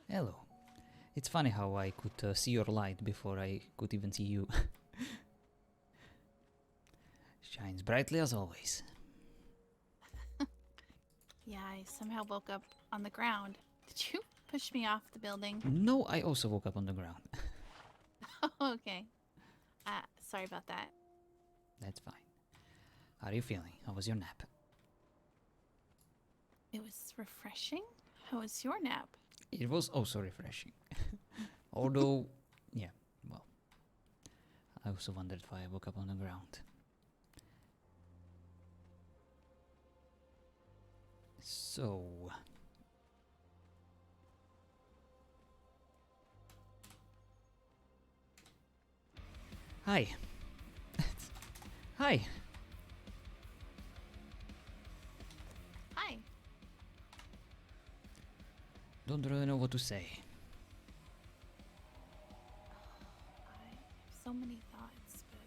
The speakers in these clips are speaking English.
Hello. It's funny how I could see your light before I could even see you. Shines brightly as always. Yeah, I somehow woke up on the ground. Did you push me off the building? No, I also woke up on the ground. Okay. Sorry about that. That's fine. How are you feeling? How was your nap? It was refreshing. How was your nap? It was also refreshing. Although, yeah, well, I also wondered why I woke up on the ground. So... Hi. Hi. Hi. Don't really know what to say. I have so many thoughts, but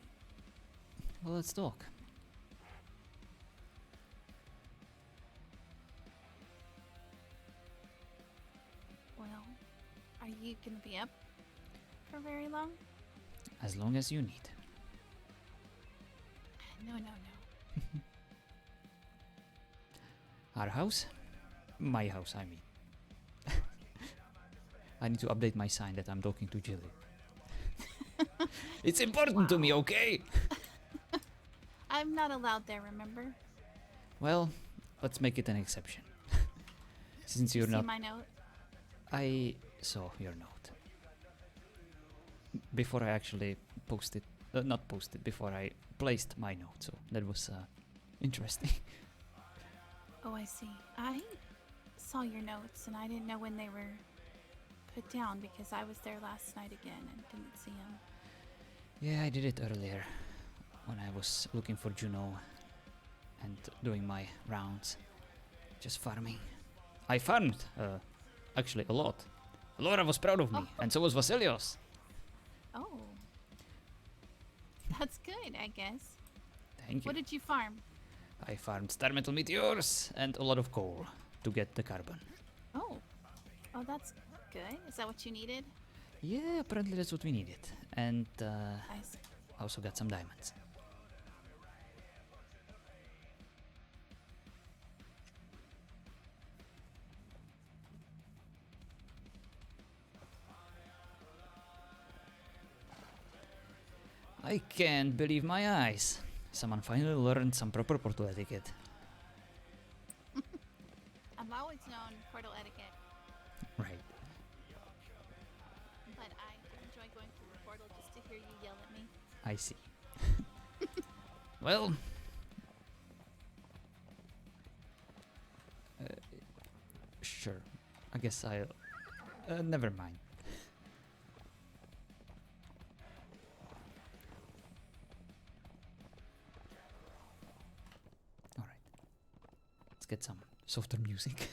Well, let's talk. well, are you gonna be up for very long? As long as you need. No. Our house? My house, I mean. I need to update my sign that I'm talking to Jilli. It's important to me, okay? I'm not allowed there, remember? Well, let's make it an exception. Since You you're see not... my note? I saw your note. Before I actually posted... not posted, before I placed my note, so that was interesting. Oh, I see. I saw your notes and I didn't know when they were put down because I was there last night again and didn't see them. Yeah, I did it earlier when I was looking for Juno and doing my rounds, just farming. I farmed, actually a lot. Laura was proud of me, and so was Vasilios. Oh. That's good, I guess. Thank you. What did you farm? I farmed star metal meteors and a lot of coal to get the carbon. Oh. Oh, that's good. Is that what you needed? Yeah, apparently that's what we needed. And I see. I also got some diamonds. I can't believe my eyes. Someone finally learned some proper portal etiquette. I've always known portal etiquette, Right. but I enjoy going through the portal just to hear you yell at me. I see. Well... sure. I guess I'll... never mind. Alright. Let's get some softer music.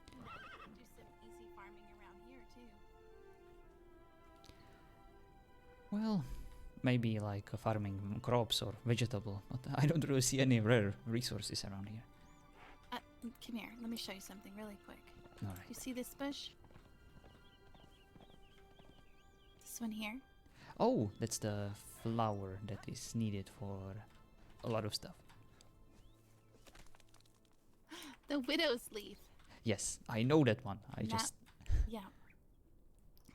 Do some easy farming around here too. Well, maybe like farming crops or vegetable, but I don't really see any rare resources around here. Come here. Let me show you something really quick. Alright. You see this bush? This one here? Oh, that's the flower that is needed for a lot of stuff. The widow's leaf. Yes, I know that one. Yeah.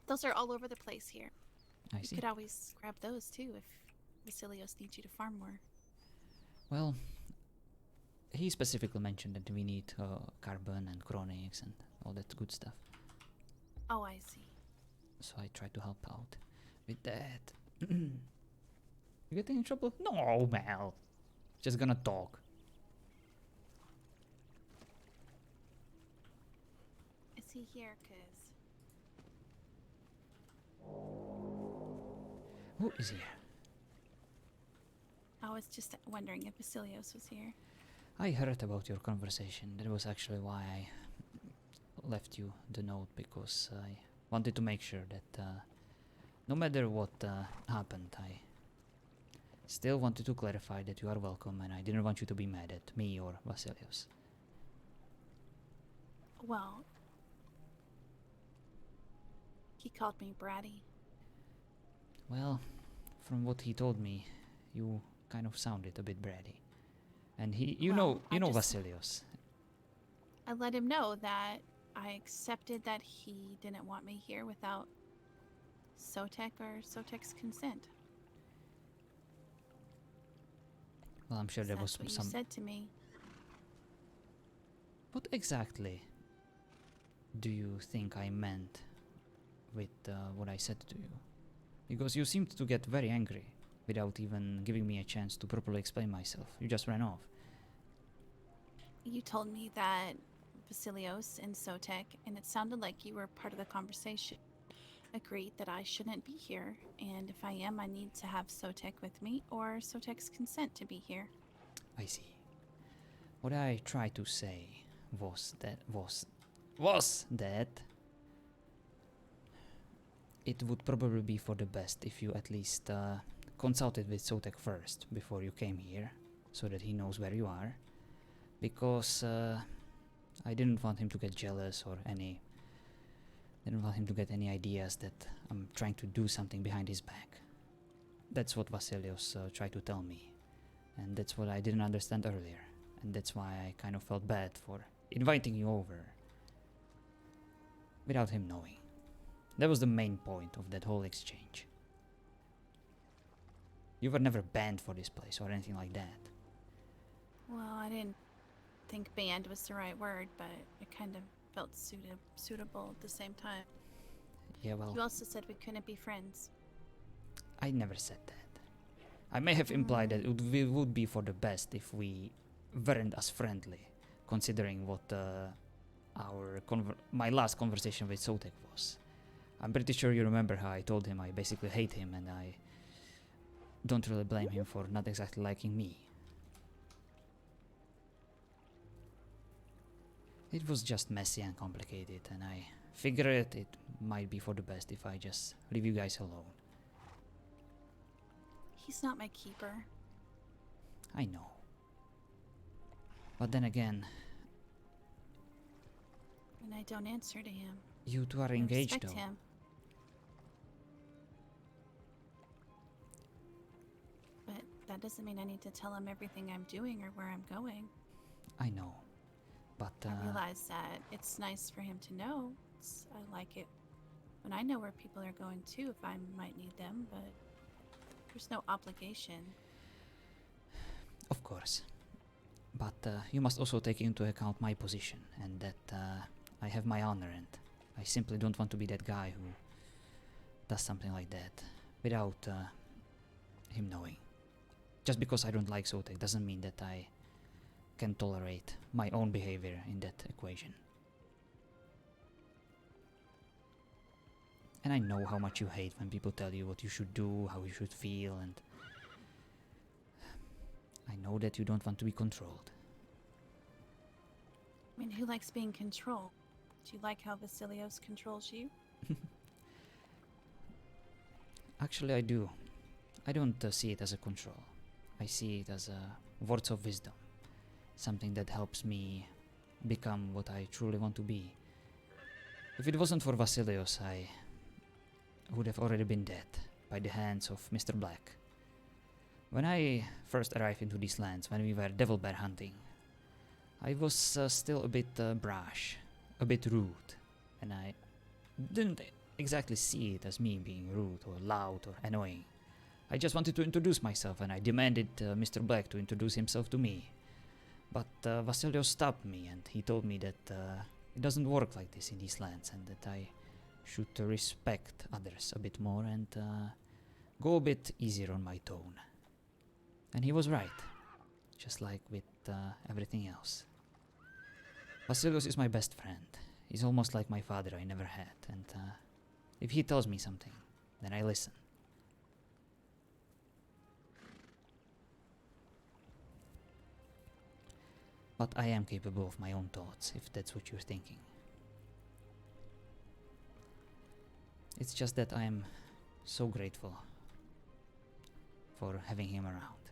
Those are all over the place here. I You see. could always grab those too if Vasilios needs you to farm more. Well, he specifically mentioned that we need carbon and chronics and all that good stuff. Oh, I see. So I try to help out with that. You getting in trouble? No, Mel. Just gonna talk. Is he here? Cause Who is here? I was just wondering if Vasilios was here. I heard about your conversation. That was actually why I left you the note, because I wanted to make sure that no matter what happened, I still wanted to clarify that you are welcome and I didn't want you to be mad at me or Vasilios. Well, he called me bratty. Well, from what he told me, you kind of sounded a bit bratty. And you Well, know I just- Vasilios. I let him know that I accepted that he didn't want me here without Sotek or Sotek's consent. Well, I'm sure there was That's what some... you said to me. What exactly do you think I meant with what I said to you? Because you seemed to get very angry without even giving me a chance to properly explain myself. You just ran off. You told me that Vasilios and Sotek, and it sounded like you were part of the conversation, agreed that I shouldn't be here, and if I am, I need to have Sotek with me or Sotek's consent to be here. I see. What I tried to say was that it would probably be for the best if you at least consulted with Sotek first before you came here, so that he knows where you are. Because I didn't want him to get jealous or didn't want him to get any ideas that I'm trying to do something behind his back. That's what Vasilios tried to tell me, and that's what I didn't understand earlier, and that's why I kind of felt bad for inviting you over without him knowing. That was the main point of that whole exchange. You were never banned for this place or anything like that. Well, I didn't think banned was the right word, but it kind of felt suitable at the same time. Yeah, well, You also said we couldn't be friends. I never said that. I may have implied that it would be for the best if we weren't as friendly, considering what my last conversation with Sotek was. I'm pretty sure you remember how I told him I basically hate him and I don't really blame him for not exactly liking me. It was just messy and complicated, and I figured it might be for the best if I just leave you guys alone. He's not my keeper. I know. But then again, And I don't answer to him. you two are I engaged respect though. him. But that doesn't mean I need to tell him everything I'm doing or where I'm going. I know. But I realize that it's nice for him to know. I like it when I know where people are going too if I might need them, but there's no obligation. of course. But you must also take into account my position and that I have my honor, and I simply don't want to be that guy who does something like that without him knowing. Just because I don't like Sotek doesn't mean that I can tolerate my own behavior in that equation. And I know how much you hate when people tell you what you should do, how you should feel, and I know that you don't want to be controlled. I mean, who likes being controlled? Do you like how Vasilios controls you? Actually, I do. I don't see it as a control. I see it as a words of wisdom. Something that helps me become what I truly want to be. If it wasn't for Vasilios, I would have already been dead by the hands of Mr. Black. When I first arrived into these lands, when we were devil bear hunting, I was still a bit brash, a bit rude, and I didn't exactly see it as me being rude or loud or annoying. I just wanted to introduce myself, and I demanded Mr. Black to introduce himself to me. But Vasilios stopped me, and he told me that it doesn't work like this in these lands, and that I should respect others a bit more and go a bit easier on my tone. And he was right, just like with everything else. Vasilios is my best friend. He's almost like my father I never had, and if he tells me something, then I listen. But I am capable of my own thoughts, if that's what you're thinking. It's just that I'm so grateful for having him around.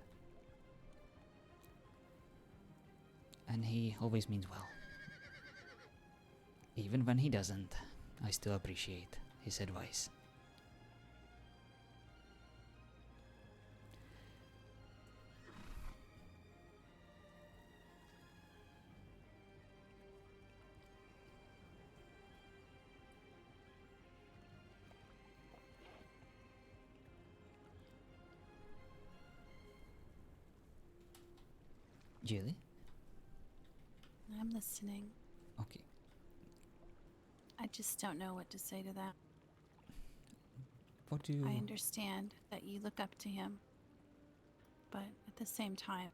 And he always means well. Even when he doesn't, I still appreciate his advice. Jilly? I'm listening. Okay. I just don't know what to say to that. What do you... I understand that you look up to him, but at the same time,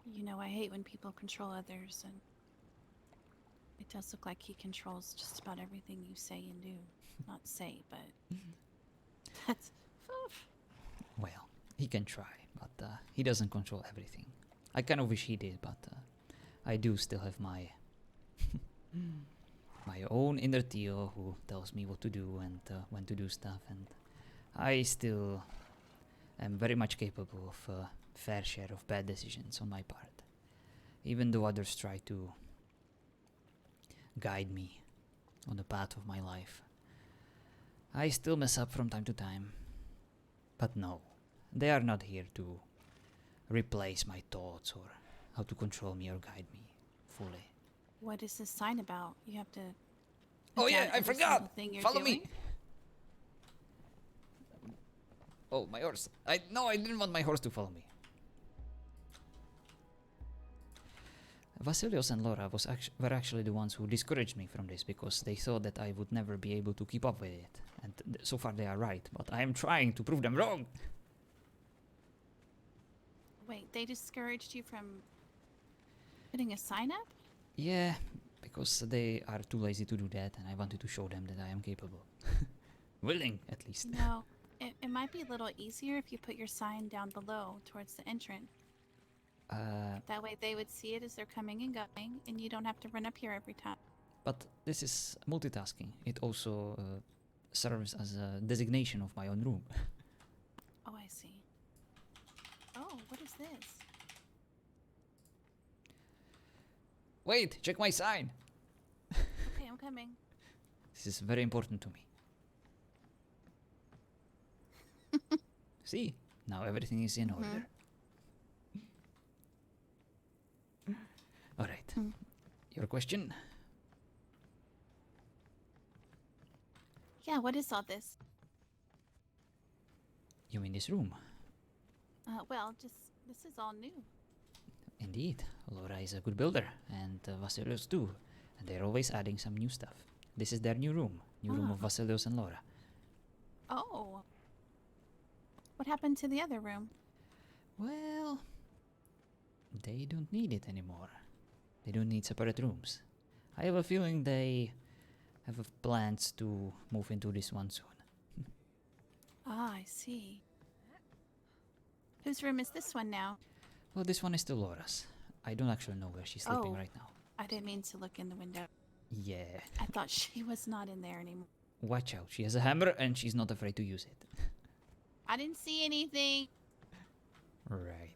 you know, I hate when people control others, and it does look like he controls just about everything you say and do. Not say, but that's... Well, he can try, but he doesn't control everything. I kind of wish he did, but I do still have my my own inner ToO who tells me what to do and when to do stuff, and I still am very much capable of a fair share of bad decisions on my part, even though others try to guide me on the path of my life. I still mess up from time to time, but no, they are not here to replace my thoughts or how to control me or guide me fully. What is this sign about? You have to... Oh put yeah, down I every forgot! single thing you're Follow doing? me! Oh, my horse. I didn't want my horse to follow me. Vasilios and Laura were actually the ones who discouraged me from this because they thought that I would never be able to keep up with it. And so far they are right, but I am trying to prove them wrong. Wait, they discouraged you from putting a sign up? Yeah, because they are too lazy to do that, and I wanted to show them that I am capable. Willing, at least. No, it might be a little easier if you put your sign down below towards the entrance. That way they would see it as they're coming and going, and you don't have to run up here every time. But this is multitasking. It also serves as a designation of my own room. Oh, I see. Oh, what is this? Wait, check my sign! Okay, I'm coming. This is very important to me. See, now everything is in order. Alright, your question? Yeah, what is all this? You mean this room? Well, this is all new. Indeed, Laura is a good builder, and Vasilios too, and they're always adding some new stuff. This is their new room of Vasilios and Laura. Oh. What happened to the other room? Well, they don't need it anymore. They don't need separate rooms. I have a feeling they have plans to move into this one soon. Ah, I see. Whose room is this one now? Well, this one is still Laura's. I don't actually know where she's sleeping right now. I didn't mean to look in the window. Yeah. I thought she was not in there anymore. Watch out, she has a hammer and she's not afraid to use it. I didn't see anything. Right.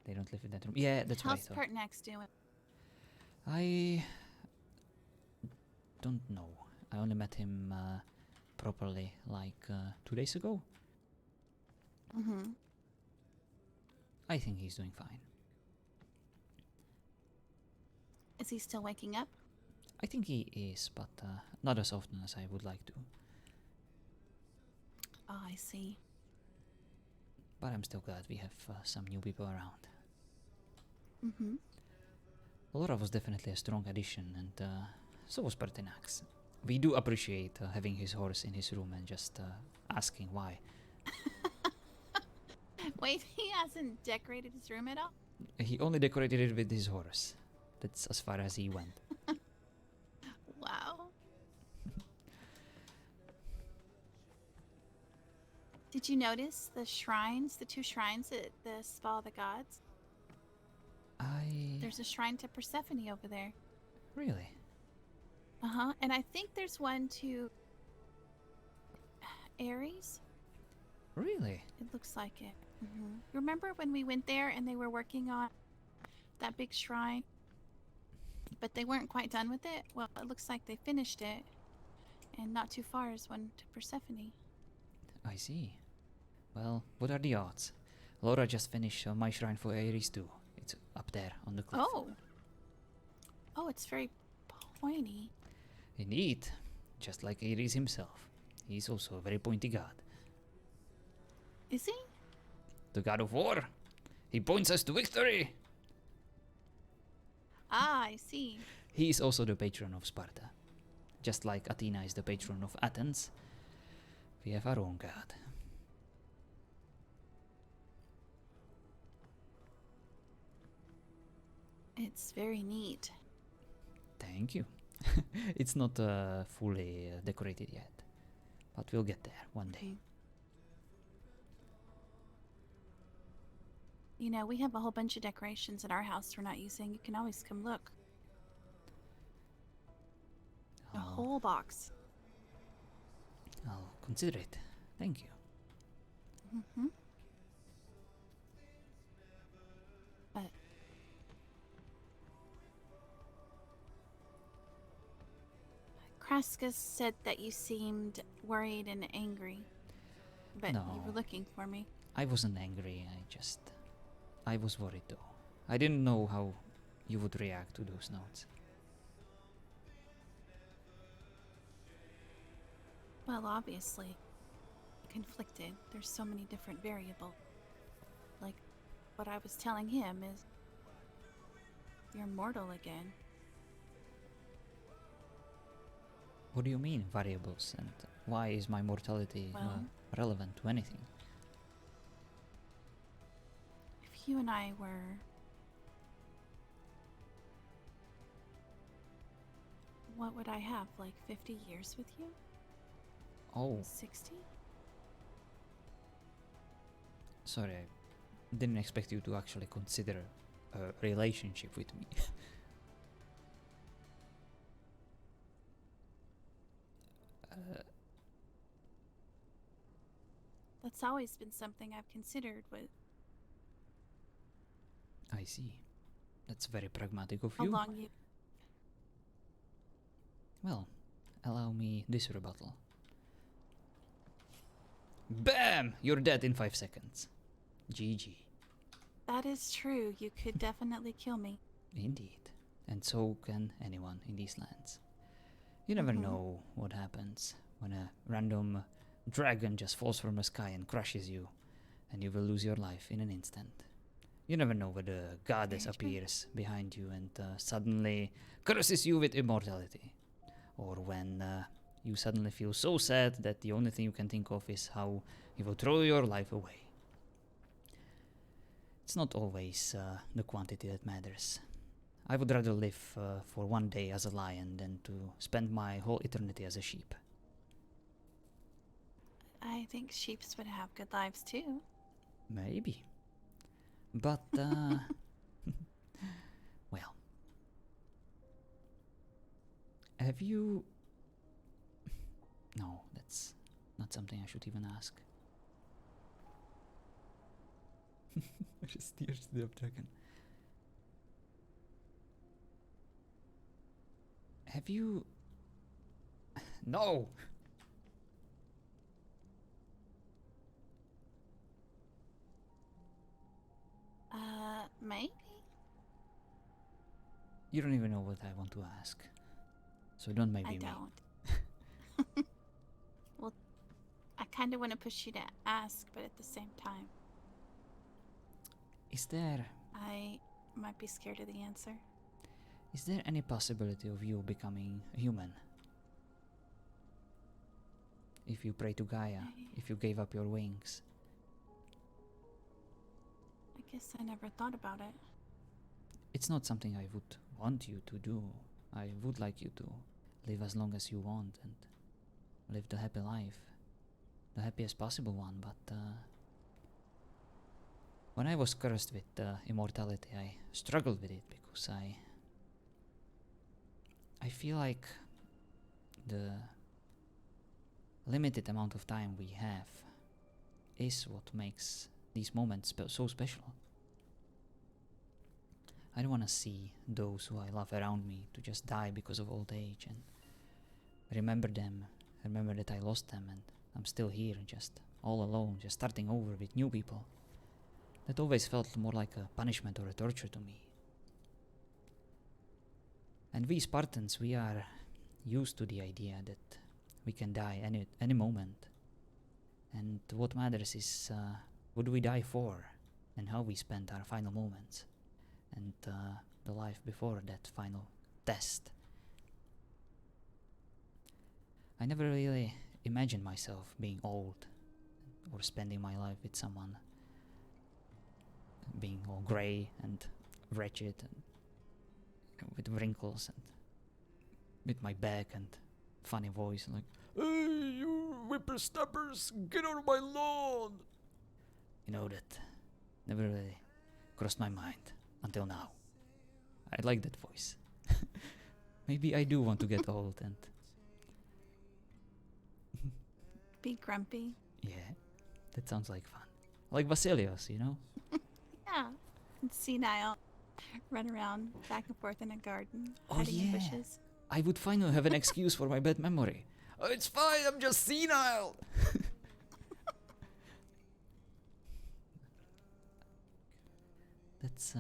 They don't live in that room. Yeah, that's what I How's thought. Pertinax doing? I don't know. I only met him properly like 2 days ago. I think he's doing fine. Is he still waking up? I think he is, but not as often as I would like to. Oh, I see. But I'm still glad we have some new people around. Laura was definitely a strong addition, and so was Pertinax. We do appreciate having his horse in his room and just asking why. Wait, he hasn't decorated his room at all? He only decorated it with his horse. That's as far as he went. Wow. Did you notice the shrines, the 2 shrines at the Spa of the Gods? They're there's a shrine to Persephone over there. Really? Uh-huh. And I think there's one to Ares. Really? It looks like it. Remember when we went there and they were working on that big shrine? But they weren't quite done with it? Well, it looks like they finished it. And not too far is one to Persephone. I see. Well, what are the odds? Laura just finished my shrine for Ares too. It's up there on the cliff. Oh! Oh, it's very pointy. Indeed. Just like Ares himself. He's also a very pointy god. Is he? The god of war. He points us to victory. Ah, I see. He is also the patron of Sparta. Just like Athena is the patron of Athens, we have our own god. It's very neat. Thank you. It's not fully decorated yet, but we'll get there one day. You know, we have a whole bunch of decorations at our house we're not using. You can always come look. A whole box. I'll consider it. Thank you. But Kraskus said that you seemed worried and angry. But No. you were looking for me. I wasn't angry, I was worried though. I didn't know how you would react to those notes. Well, obviously, conflicted. There's so many different variables. Like, what I was telling him is, you're mortal again. What do you mean, variables, and why is my mortality Well, relevant to anything? if you and I were... What would I have, like 50 years with you? Oh, 60? sorry, I didn't expect you to actually consider a relationship with me. That's always been something I've considered with I see. That's very pragmatic of how you. long you... Well, allow me this rebuttal. BAM! You're dead in 5 seconds. GG. That is true. You could definitely kill me. Indeed. And so can anyone in these lands. You never know what happens when a random dragon just falls from the sky and crushes you, and you will lose your life in an instant. You never know where the goddess Very true. appears behind you and suddenly curses you with immortality. Or when you suddenly feel so sad that the only thing you can think of is how you will throw your life away. It's not always the quantity that matters. I would rather live for one day as a lion than to spend my whole eternity as a sheep. I think sheeps would have good lives too. Maybe. But, well. Have you... No, that's not something I should even ask. Just tears the dragon. Have you... No! Maybe? You don't even know what I want to ask. So don't maybe I me. don't. Well, I kind of want to push you to ask, but at the same time, Is there I might be scared of the answer. any possibility of you becoming human? If you pray to Gaia, if you gave up your wings. I guess I never thought about it. It's not something I would want you to do. I would like you to live as long as you want and live the happy life. The happiest possible one, but When I was cursed with immortality, I struggled with it because I feel like the limited amount of time we have is what makes these moments so special. I don't want to see those who I love around me to just die because of old age and remember them, remember that I lost them and I'm still here just all alone, just starting over with new people. That always felt more like a punishment or a torture to me. And we Spartans, we are used to the idea that we can die any moment. And what matters is what do we die for and how we spend our final moments and the life before that final test. I never really imagined myself being old or spending my life with someone being all grey and wretched and with wrinkles and with my back and funny voice like, "Hey, you whippersnappers, get out of my lawn!" You know, that never really crossed my mind until now. I like that voice. Maybe I do want to get old and... Be grumpy. Yeah, that sounds like fun. Like Vasilios, you know? Yeah. And senile. Run around back and forth in a garden, Oh, hiding in yeah. bushes. I would finally have an excuse for my bad memory. Oh, it's fine, I'm just senile! That's,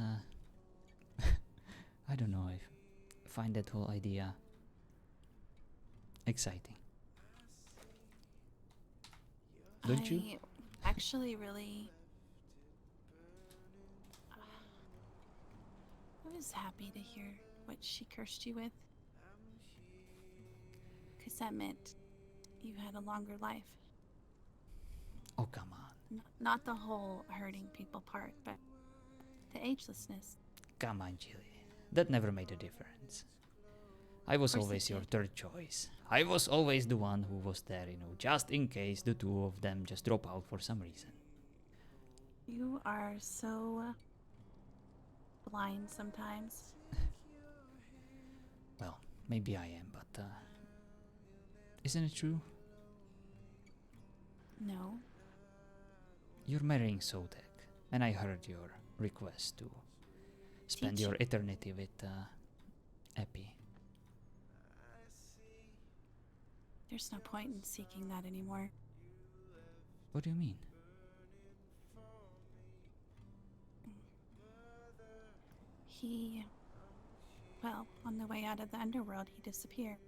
I don't know, I find that whole idea exciting. Don't you? I actually really... I was happy to hear what she cursed you with. Because that meant you had a longer life. Oh, come on. Not the whole hurting people part, but the agelessness. Come on, Jilli. That never made a difference. I was Of course it always your did. third choice. I was always the one who was there, you know, just in case the two of them just drop out for some reason. You are so blind sometimes. Well, maybe I am, but isn't it true? No. You're marrying Sotek, and I heard your request to spend your Teaching. eternity with Epi. There's no point in seeking that anymore. What do you mean? Well, on the way out of the underworld, he disappeared.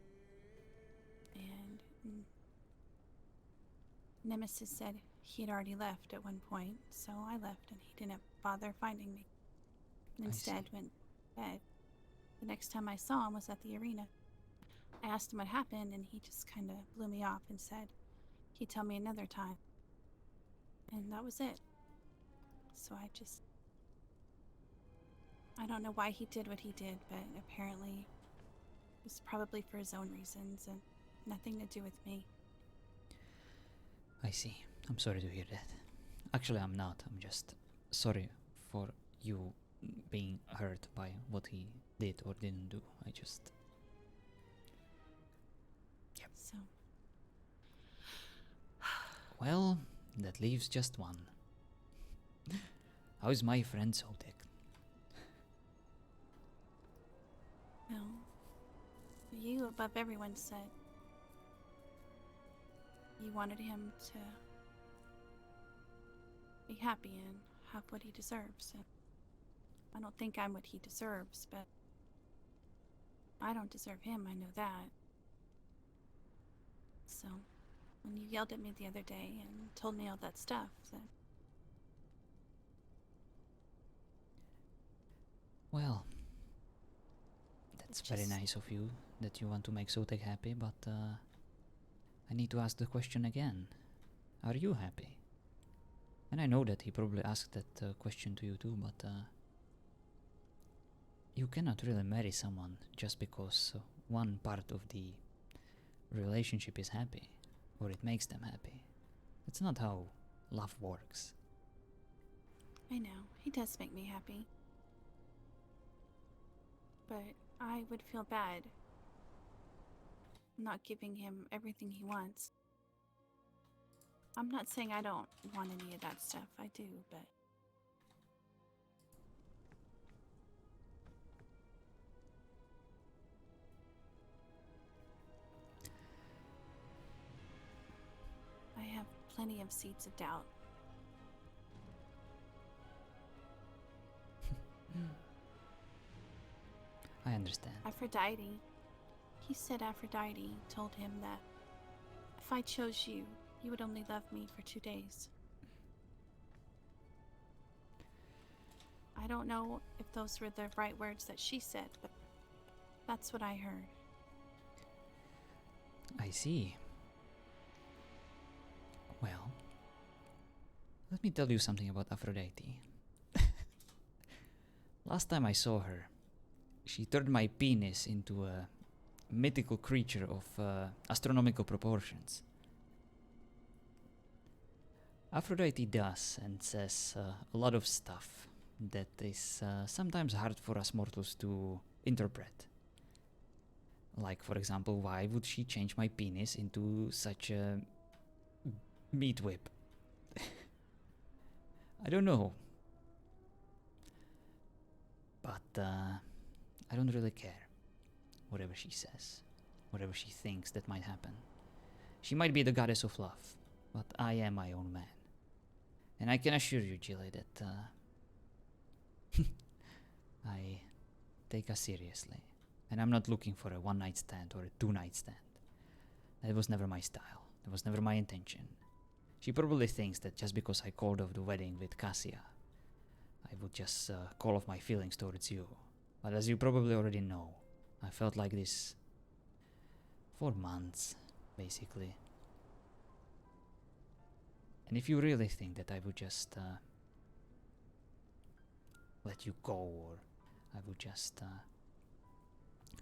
And Nemesis said he had already left at one point, so I left and he didn't bother finding me. And I instead see. went to bed. The next time I saw him was at the arena. I asked him what happened, and he just kind of blew me off and said he'd tell me another time. And that was it. So I don't know why he did what he did, but apparently it was probably for his own reasons and nothing to do with me. I see. I'm sorry to hear that. Actually, I'm not. I'm just sorry for you being hurt by what he did or didn't do. I just... Yep. So, Well, that leaves just one. How's my friend Sotek? well, you above everyone said you wanted him to be happy and have what he deserves. And I don't think I'm what he deserves, but I don't deserve him, I know that. So, when you yelled at me the other day and told me all that stuff, then Well, that's very just- nice of you that you want to make Sotek happy, but I need to ask the question again. Are you happy? And I know that he probably asked that question to you too, but you cannot really marry someone just because one part of the relationship is happy, or it makes them happy. That's not how love works. I know, he does make me happy. But I would feel bad not giving him everything he wants. I'm not saying I don't want any of that stuff. I do, but I have plenty of seeds of doubt. I understand. Aphrodite. He said Aphrodite told him that if I chose you, you would only love me for 2 days. I don't know if those were the right words that she said, but that's what I heard. I see. Well, let me tell you something about Aphrodite. Last time I saw her, she turned my penis into a mythical creature of astronomical proportions. Aphrodite does and says a lot of stuff that is sometimes hard for us mortals to interpret. Like, for example, why would she change my penis into such a meat whip? I don't know. But I don't really care. Whatever she says, whatever she thinks that might happen. She might be the goddess of love, but I am my own man. And I can assure you, Jilli, that I take us seriously. And I'm not looking for a one-night stand or a two-night stand. That was never my style. That was never my intention. She probably thinks that just because I called off the wedding with Cassia, I would just call off my feelings towards you. But as you probably already know, I felt like this for months, basically. And if you really think that I would just let you go, or I would just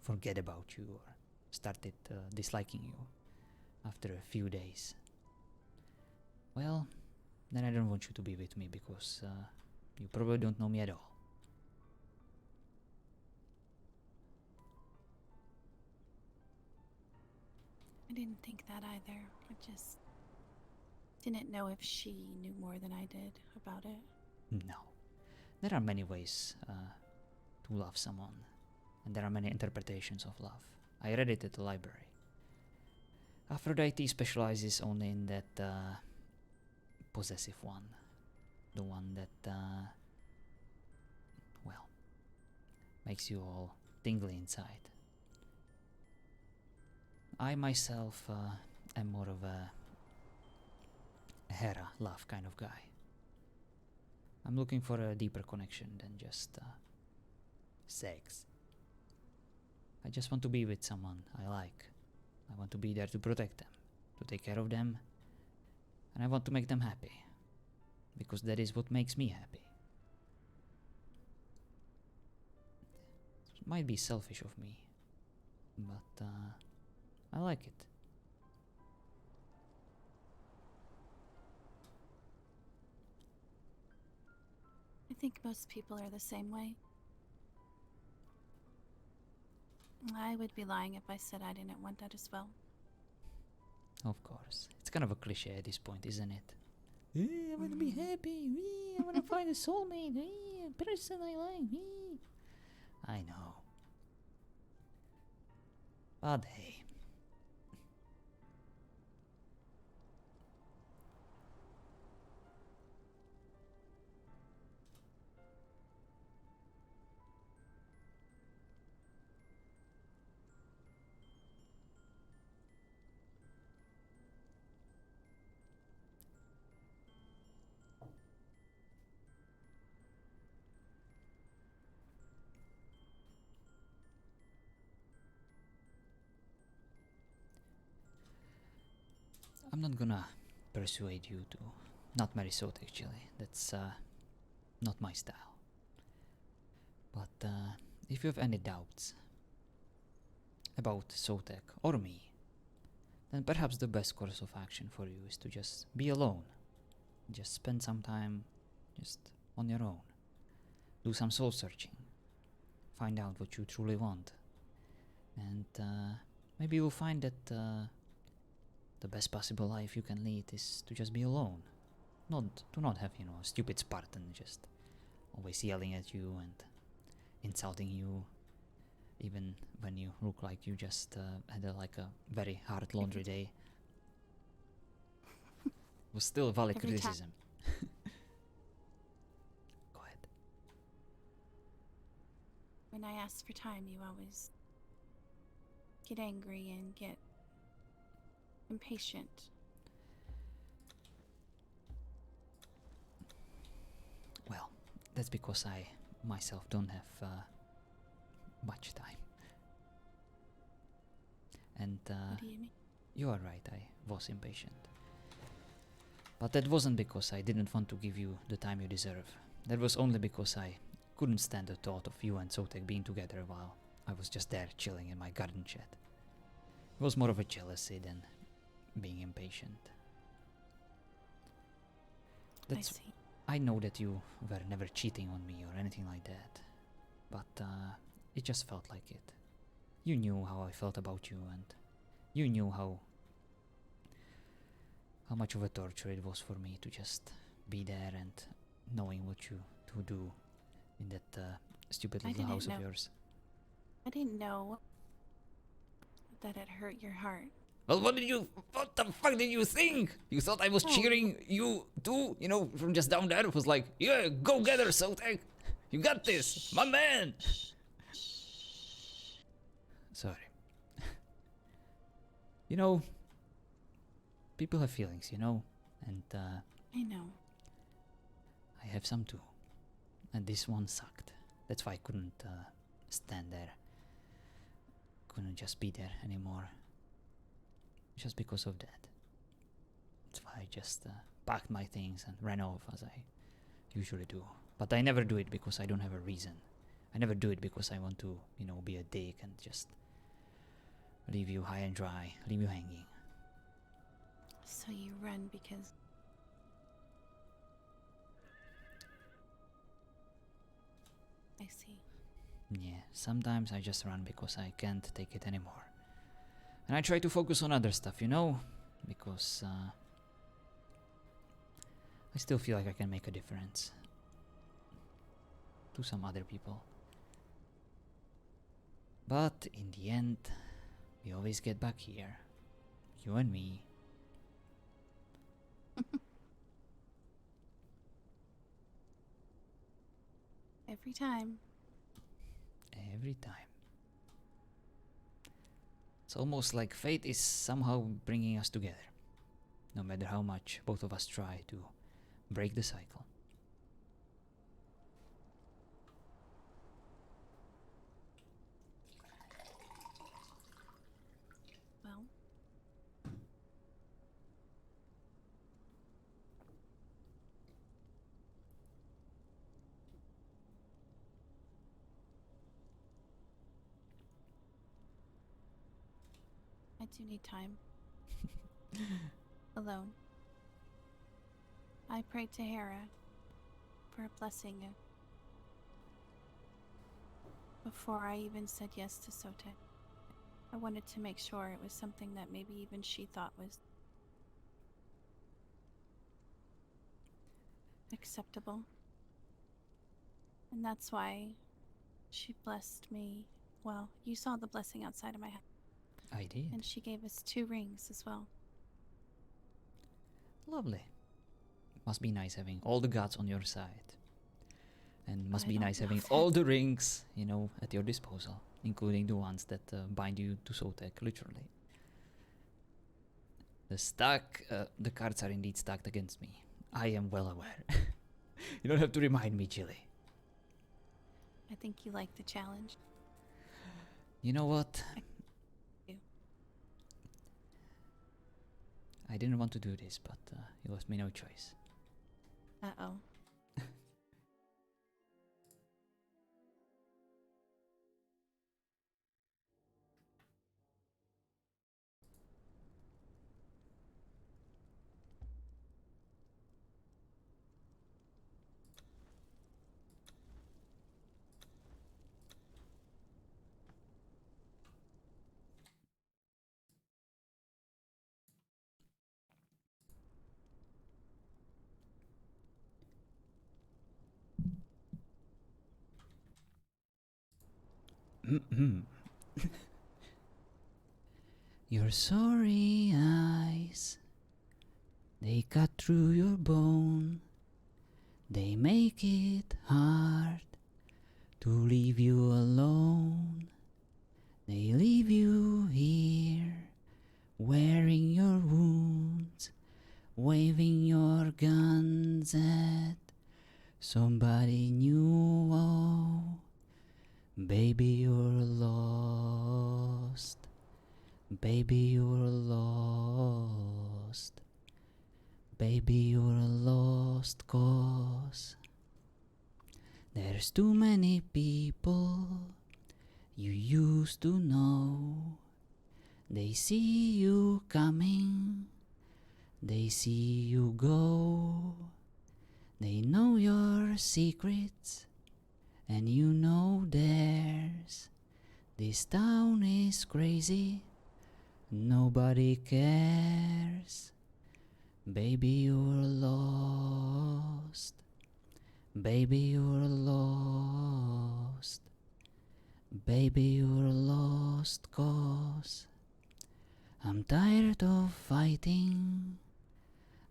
forget about you, or started disliking you after a few days, well, then I don't want you to be with me because you probably don't know me at all. I didn't think that either. I just didn't know if she knew more than I did about it. No. There are many ways to love someone, and there are many interpretations of love. I read it at the library. Aphrodite specializes only in that possessive one. The one that, well, makes you all tingly inside. I myself am more of a Hera love kind of guy. I'm looking for a deeper connection than just sex. I just want to be with someone I like. I want to be there to protect them, to take care of them, and I want to make them happy. Because that is what makes me happy. It might be selfish of me, but I like it. I think most people are the same way. I would be lying if I said I didn't want that as well. Of course. It's kind of a cliche at this point, isn't it? I want to be happy. I want to find a soulmate. A person I like. I know. But hey. I'm not gonna persuade you to not marry Sotek, actually. That's not my style. But if you have any doubts about Sotek or me, then perhaps the best course of action for you is to just be alone. Just spend some time just on your own. Do some soul searching. Find out what you truly want. And maybe you'll find that the best possible life you can lead is to just be alone. To not have, a stupid Spartan just always yelling at you and insulting you, even when you look like you just had a very hard laundry day. Was still a valid criticism. Go ahead. When I ask for time, you always get angry and get impatient. Well, that's because I myself don't have much time. And What do you mean? you are right, I was impatient. But that wasn't because I didn't want to give you the time you deserve. That was only because I couldn't stand the thought of you and Sotek being together while I was just there chilling in my garden shed. It was more of a jealousy than being impatient. I see. I know that you were never cheating on me or anything like that, but it just felt like it. You knew how I felt about you, and you knew how much of a torture it was for me to just be there and knowing what you to do in that stupid little house of yours. I didn't know that it hurt your heart. Well, what the fuck did you think? You thought I was cheering you too? From just down there, it was like, yeah, go get her, Sotek. You got this, my man. Sorry. People have feelings, and I know. I have some too. And this one sucked. That's why I couldn't stand there. Couldn't just be there anymore. Just because of that. That's why I just packed my things and ran off as I usually do. But I never do it because I don't have a reason. I never do it because I want to, be a dick and just leave you high and dry, leave you hanging. So you run because... I see. Yeah, sometimes I just run because I can't take it anymore. And I try to focus on other stuff, because I still feel like I can make a difference to some other people. But in the end, we always get back here. You and me. Every time. Every time. It's almost like fate is somehow bringing us together. No matter how much both of us try to break the cycle. Well, I do need time. Alone. I prayed to Hera for a blessing before I even said yes to Sotek. I wanted to make sure it was something that maybe even she thought was acceptable. And that's why she blessed me. Well, you saw the blessing outside of my house. I did. And she gave us 2 rings as well. Lovely. Must be nice having all the gods on your side. And must be nice having all the rings, at your disposal. Including the ones that bind you to Sotek, literally. The cards are indeed stacked against me. I am well aware. You don't have to remind me, Jilli. I think you like the challenge. You know what? I didn't want to do this, but you left me no choice. Uh-oh. Your sorry eyes, they cut through your bone. They make it hard to leave you alone. They leave you here, wearing your wounds, waving your guns at somebody new. Oh, baby, you're lost. Baby, you're lost. Baby, you're a lost cause. There's too many people you used to know. They see you coming, they see you go. They know your secrets, and you know theirs. This town is crazy, nobody cares. Baby, you're lost. Baby, you're lost. Baby, you're a lost cause. I'm tired of fighting.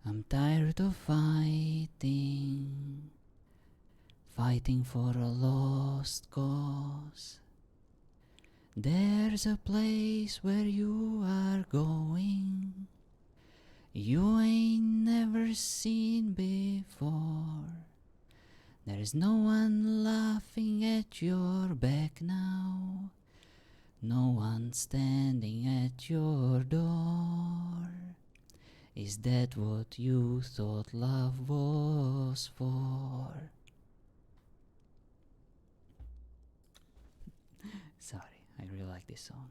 I'm tired of fighting. Fighting for a lost cause. There's a place where you are going you ain't never seen before. There's no one laughing at your back now. No one standing at your door. Is that what you thought love was for? Sorry, I really like this song.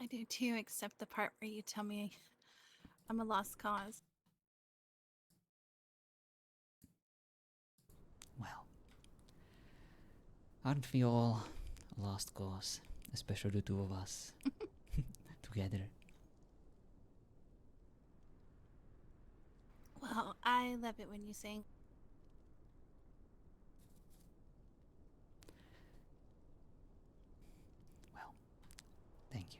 I do too, except the part where you tell me I'm a lost cause. Well, aren't we all a lost cause? Especially the two of us together. Well, I love it when you sing. Well, thank you.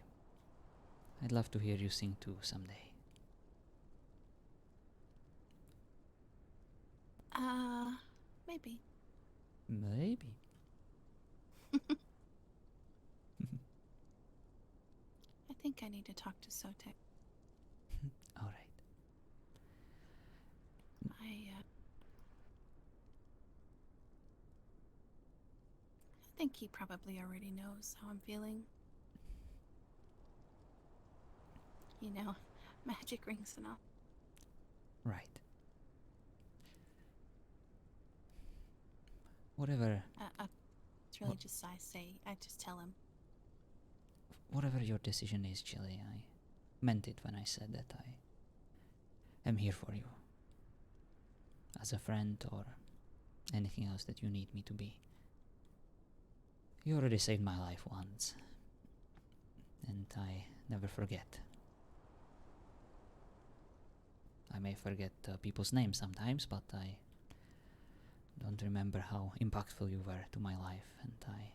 I'd love to hear you sing too someday. Maybe. Maybe. I think I need to talk to Sotek. Alright. I think he probably already knows how I'm feeling. You know, magic rings and all. Right. Whatever It's really just I just tell him. whatever your decision is, Jilli, I meant it when I said that I am here for you. As a friend or anything else that you need me to be. You already saved my life once. And I never forget. I may forget people's names sometimes, but I don't remember how impactful you were to my life, and I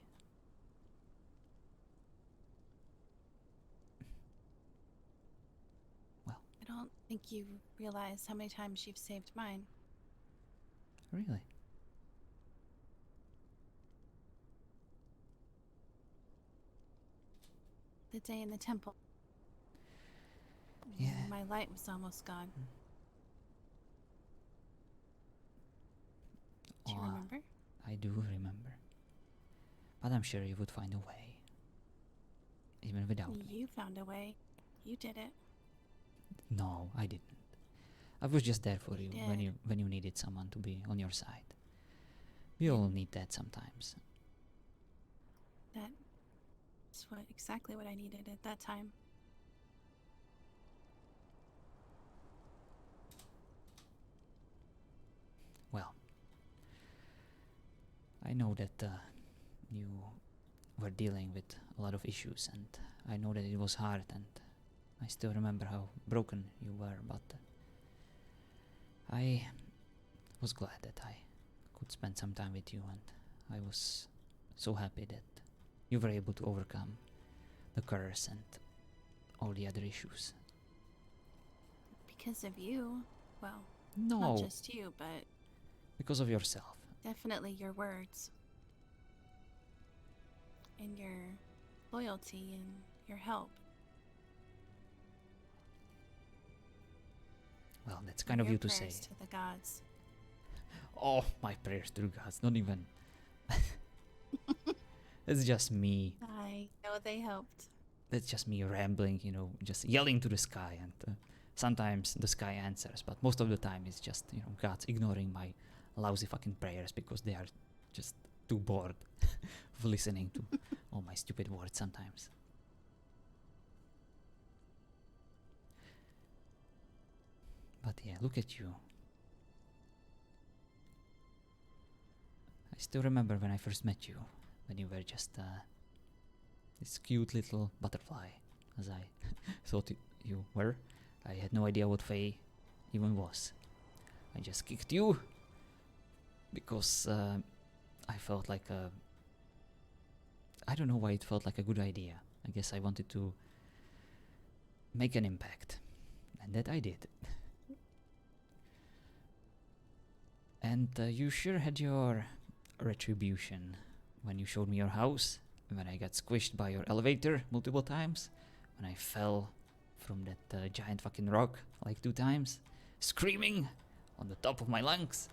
I don't think you realize how many times you've saved mine. really. The day in the temple. Yeah. My light was almost gone. Do you remember? I do remember. But I'm sure you would find a way. Even without me. You found a way. You did it. No, I didn't. I was just there for you did. when you needed someone to be on your side. We all need that sometimes. That's exactly what I needed at that time. Well, I know that you were dealing with a lot of issues, and I know that it was hard, and I still remember how broken you were, but I was glad that I could spend some time with you, and I was so happy that you were able to overcome the curse and all the other issues. Because of you. Well, No, not just you, but because of yourself. definitely your words. And your loyalty and your help. Well, that's kind of Your you to say. prayers to the gods. Oh, my prayers to the gods, not even. It's just me. I know they helped. That's just me rambling, you know, just yelling to the sky. And sometimes the sky answers, but most of the time it's just, you know, gods ignoring my lousy fucking prayers because they are just too bored of listening to all my stupid words sometimes. But yeah, look at you. I still remember when I first met you, when you were just this cute little butterfly, as I thought you were. I had no idea what Fae even was. I just kicked you because I felt like I don't know why it felt like a good idea. I guess I wanted to make an impact, and that I did. And you sure had your retribution when you showed me your house, when I got squished by your elevator multiple times, when I fell from that giant fucking rock like 2 times, screaming on the top of my lungs.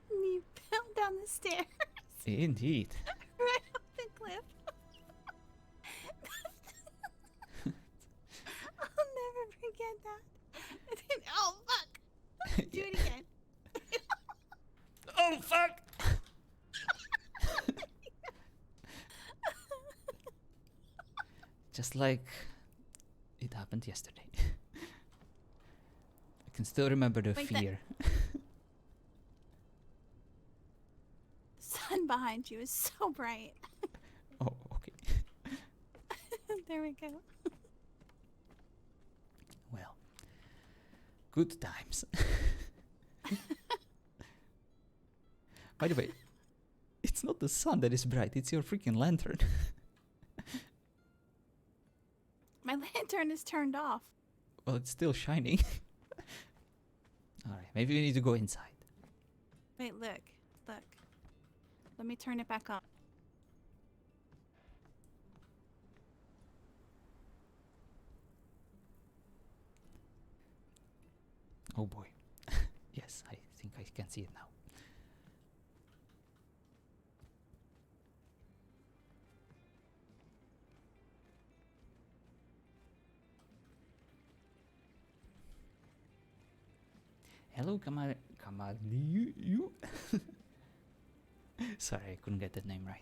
You fell down the stairs Indeed. right off the cliff. I'll never forget that. Oh, fuck. Do it again. Oh fuck! Just like it happened yesterday. I can still remember the Wait, that- fear. The sun behind you is so bright. Oh, okay. There we go. Well, good times. By the way, it's not the sun that is bright, it's your freaking lantern. My lantern is turned off. Well, it's still shining. Alright, maybe we need to go inside. Wait, look. Let me turn it back on. Oh boy. Yes, I think I can see it now. Hello, Kamal, you? Sorry, I couldn't get that name right.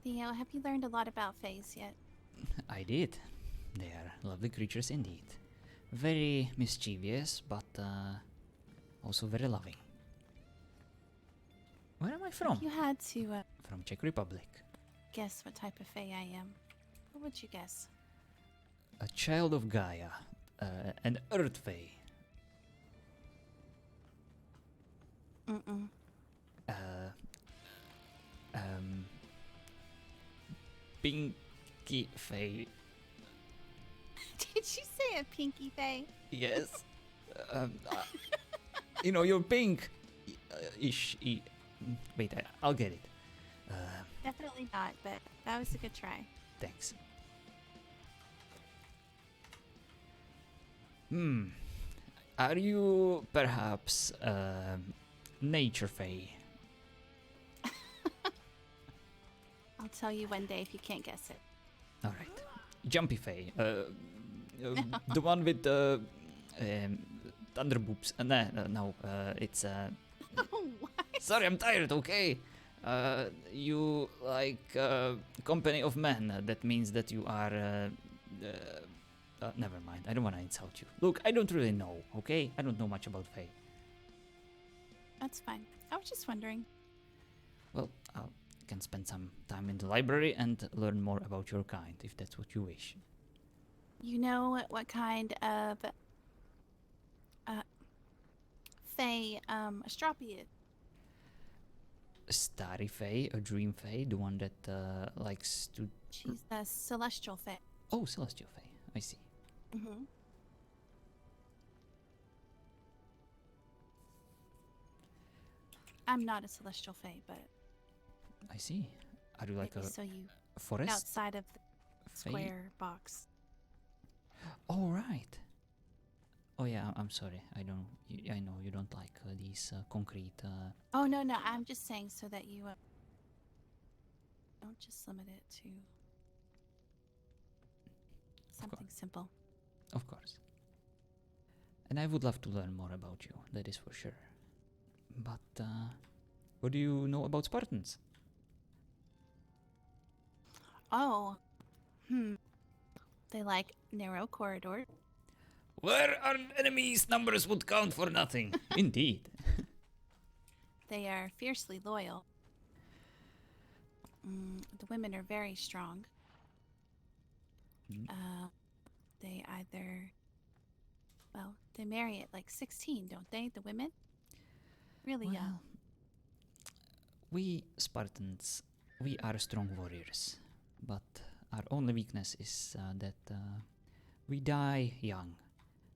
Theo, have you learned a lot about Fays yet? I did. They are lovely creatures indeed. Very mischievous, but also very loving. Where am I from? If you had to From Czech Republic. guess what type of Fae I am, what would you guess? A child of Gaia. An Earth Fae. Mm-mm. Pinky Fae. Did you say a pinky Fae? Yes. You know, you're pink. Ish. Wait, I'll get it. Definitely not, but that was a good try. Thanks. Are you perhaps Nature Fae? I'll tell you one day if you can't guess it. Alright. Jumpy Fae. The one with the thunder boobs. No, it's What? sorry, I'm tired, okay? You like company of men. That means that you are never mind. I don't want to insult you. Look, I don't really know, okay? I don't know much about Fae. That's fine. I was just wondering. Well, I can spend some time in the library and learn more about your kind, if that's what you wish. You know what kind of fae Astropi is? Starry Fae, a dream Fae, the one that likes to. She's a celestial fae. Oh, Celestial Fae. I see. Mm-hmm. I'm not a celestial fae, but I see. Are you like maybe a so you forest outside of the Fae? square box. Oh, right. Oh yeah, I'm sorry. I don't. I know you don't like these concrete. Oh no, no, I'm just saying so that you don't just limit it to something simple. Of course. And I would love to learn more about you. That is for sure. But what do you know about Spartans? Oh, they like narrow corridors. Where our enemies' numbers would count for nothing. Indeed. They are fiercely loyal. The women are very strong. Mm. They either, well, they marry at like 16, don't they? The women? Really young. Well, we Spartans, we are strong warriors, but our only weakness is that we die young,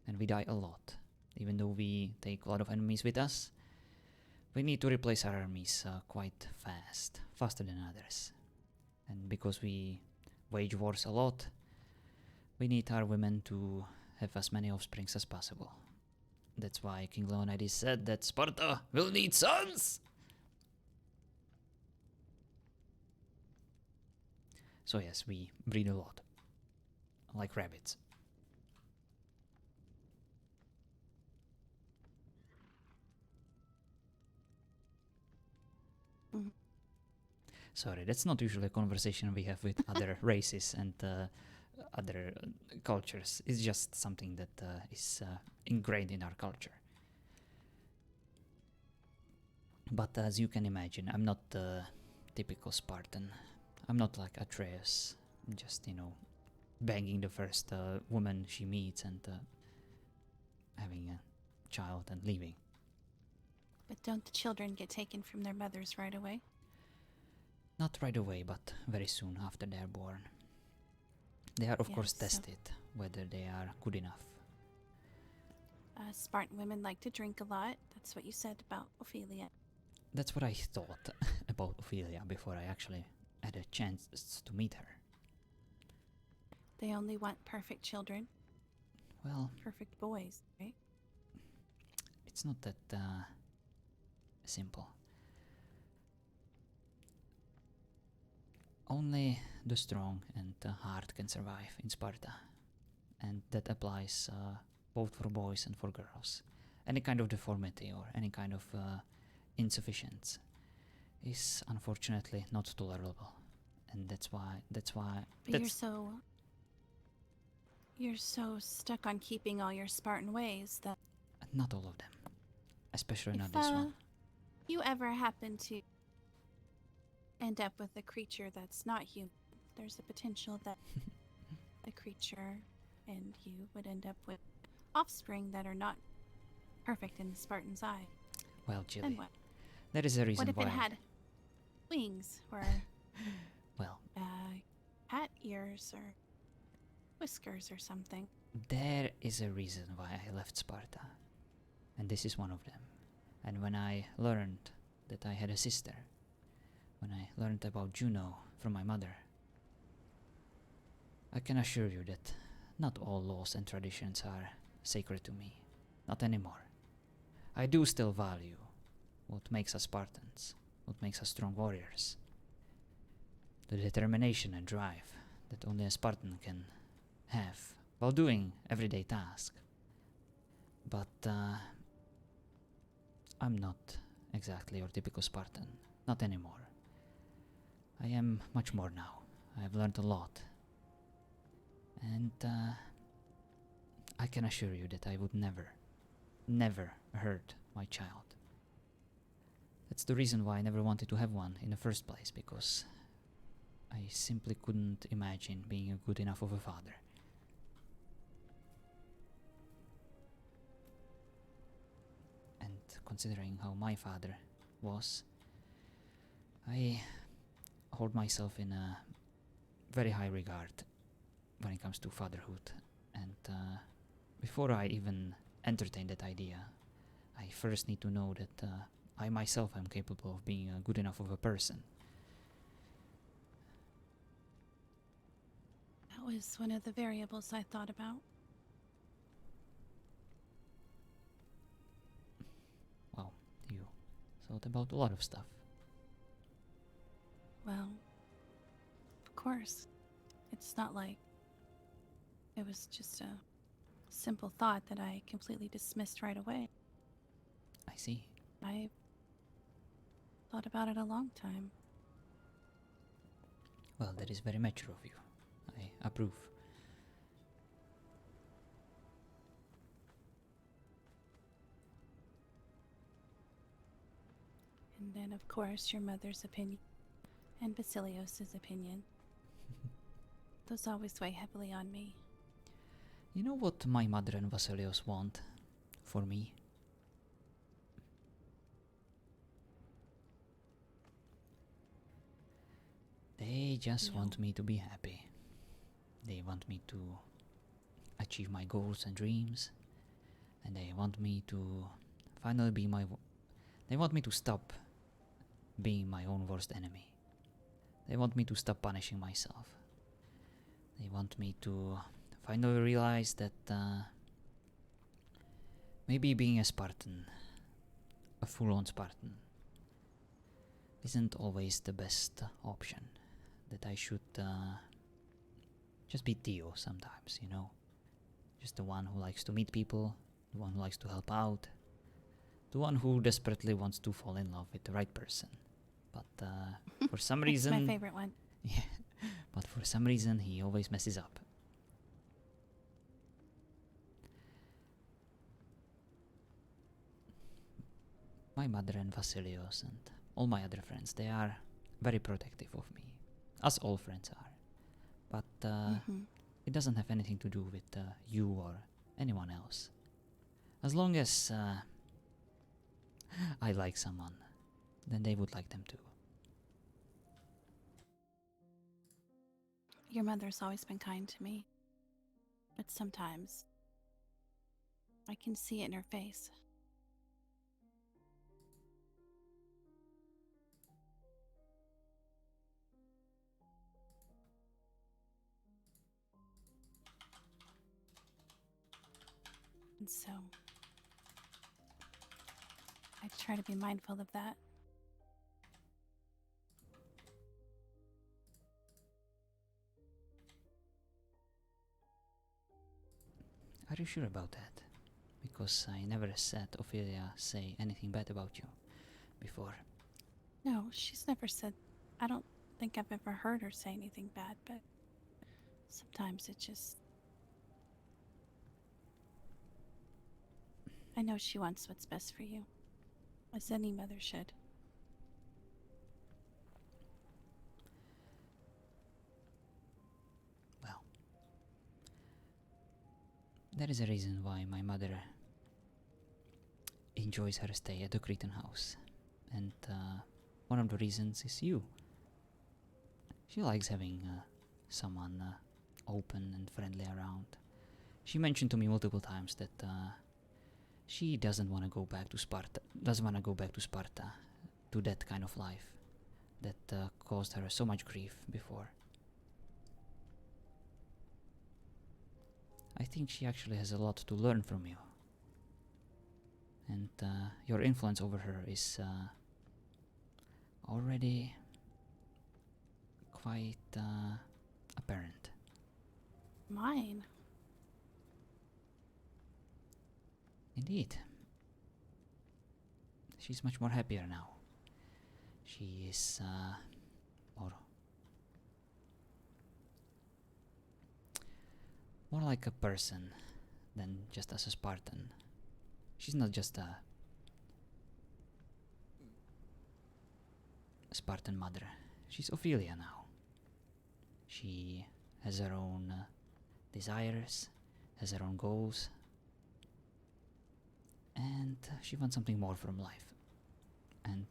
and we die a lot. Even though we take a lot of enemies with us, we need to replace our armies quite fast, faster than others. And because we wage wars a lot, we need our women to have as many offsprings as possible. That's why King Leonidas said that Sparta will need sons! So yes, we breed a lot. Like rabbits. Mhm. Sorry, that's not usually a conversation we have with other races and other cultures. It's just something that is ingrained in our culture. But as you can imagine, I'm not the typical Spartan. I'm not like Atreus, just, banging the first woman she meets and having a child and leaving. But don't the children get taken from their mothers right away? Not right away, but very soon after they are born. They are, of course, Yes, so- tested whether they are good enough. Spartan women like to drink a lot. That's what you said about Ophelia. That's what I thought about Ophelia before I actually had a chance to meet her. They only want perfect children, Well, perfect boys, right? it's not that simple. Only the strong and the hard can survive in Sparta, and that applies both for boys and for girls. Any kind of deformity or any kind of insufficiency is unfortunately not tolerable, and that's why But you're so stuck on keeping all your Spartan ways that not all of them, especially not if this one. you ever happen to end up with a creature that's not human, there's a potential that the creature and you would end up with offspring that are not perfect in the Spartan's eye. Well, Then Jilli, what? there is a reason What if why. it had wings or Well, hat ears or whiskers or something? there is a reason why I left Sparta, and this is one of them. And when I learned that I had a sister, when I learned about Juno from my mother, I can assure you that not all laws and traditions are sacred to me. Not anymore. I do still value what makes us Spartans, what makes us strong warriors. The determination and drive that only a Spartan can have while doing everyday tasks. But I'm not exactly your typical Spartan. Not anymore. I am much more now. I have learned a lot. And I can assure you that I would never hurt my child. That's the reason why I never wanted to have one in the first place, because I simply couldn't imagine being a good enough of a father. considering how my father was. I hold myself in a very high regard when it comes to fatherhood, and before I even entertain that idea, I first need to know that I myself am capable of being a good enough of a person. That was one of the variables I thought about. Well, you thought about a lot of stuff. Well, of course. It's not like it was just a simple thought that I completely dismissed right away. I see. I thought about it a long time. Well, that is very mature of you. I approve. And then, of course, your mother's opinion and Basilios's opinion. Those always weigh heavily on me. You know what my mother and Vasilios want for me? They just No. want me to be happy. They want me to achieve my goals and dreams, and they want me to finally be they want me to stop being my own worst enemy. They want me to stop punishing myself. They want me to finally realize that maybe being a Spartan, a full-on Spartan, isn't always the best option. That I should just be ToO sometimes, you know? Just the one who likes to meet people, the one who likes to help out, the one who desperately wants to fall in love with the right person. But for some That's reason... my favorite one. Yeah, but for some reason he always messes up. My mother and Vasilios and all my other friends, they are very protective of me. As all friends are. But it doesn't have anything to do with you or anyone else. As long as I like someone, then they would like them too. Your mother's always been kind to me. But sometimes I can see it in her face. And so I try to be mindful of that. Are you sure about that? Because I never said Ophelia say anything bad about you before. No, she's never said. I don't think I've ever heard her say anything bad, but sometimes it just. I know she wants what's best for you, as any mother should. Well, there is a reason why my mother enjoys her stay at the Cretan house. And one of the reasons is you. She likes having someone open and friendly around. She mentioned to me multiple times that she doesn't want to go back to Sparta. Doesn't want to go back to Sparta, to that kind of life that caused her so much grief before. I think she actually has a lot to learn from you. And your influence over her is already quite apparent. Mine? Indeed. She's much more happier now. She is more like a person than just as a Spartan. She's not just a Spartan mother. She's Ophelia now. She has her own desires, has her own goals, and she wants something more from life. And